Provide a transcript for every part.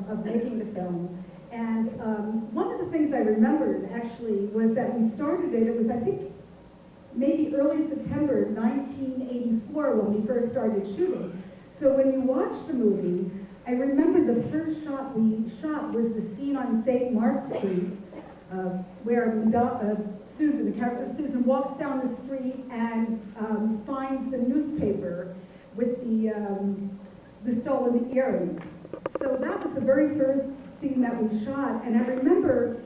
of making the film. And one of the things I remembered, actually, was that we started it was, I think, maybe early September 1984 when we first started shooting. So when you watch the movie, I remember the first shot we shot was the scene on St. Mark's Street, where Susan, the character Susan, walks down the street and finds the newspaper with the stolen earrings. So that was the very first scene that we shot, and I remember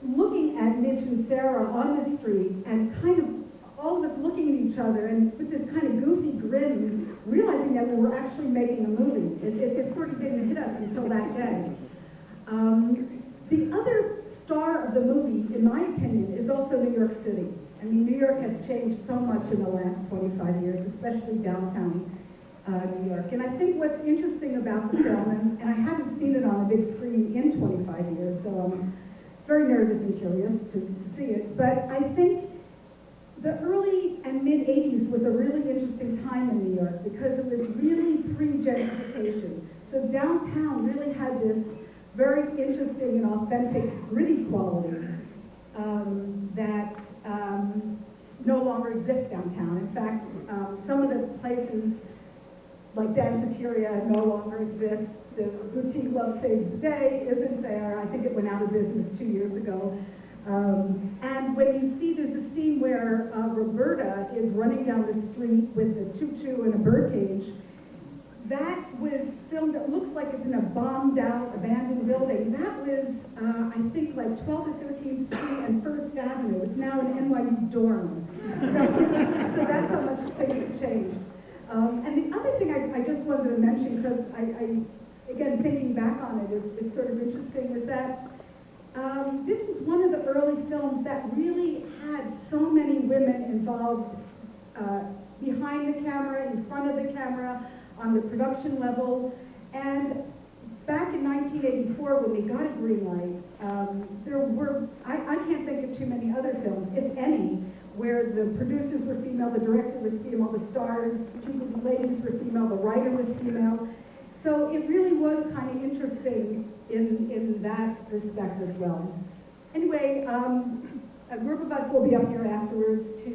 looking at Mitch and Sarah on the street and kind of all of us looking at each other and with this kind of goofy grin, realizing that we were actually making a movie. It sort of didn't hit us until that day. The other star of the movie, in my opinion, is also New York City. I mean, New York has changed so much in the last 25 years, especially downtown New York. And I think what's interesting about the film, and I haven't seen it on a big screen in 25 years, so I'm very nervous and curious to see it, but I think the early and mid-'80s was a really interesting time in New York because it was really pre-gentrification. So downtown really had this very interesting and authentic gritty quality that no longer exists downtown. In fact, some of the places like Danceteria no longer exists. The boutique Love Saves the Day isn't there. I think it went out of business 2 years ago. And when you see, there's a scene where Roberta is running down the street with a tutu and a birdcage. That was filmed, it looks like it's in a bombed out, abandoned building. That was, I think, like 12th or 13th Street and 1st Avenue. It's now an NYU dorm. So that's how much things have changed. And the other thing I just wanted to mention, because again, thinking back on it, it's sort of interesting, is that this was one of the early films that really had so many women involved behind the camera, in front of the camera, on the production level. And back in 1984, when we got a green light, there were, I can't think of too many other films, if any, where the producers were female, the director was female, the stars, the ladies were female, the writer was female. So it really was kind of interesting in that respect as well. Anyway, a group of us will be up here afterwards to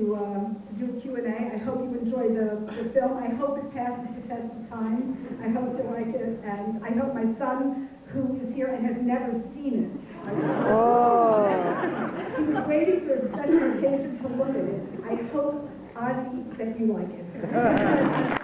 do a Q&A. I hope you enjoy the film. I hope it passes the test of time. I hope you like it. And I hope my son, who is here and has never seen it, he was waiting for a special occasion to look at it. I hope, Ozzy, that you like it.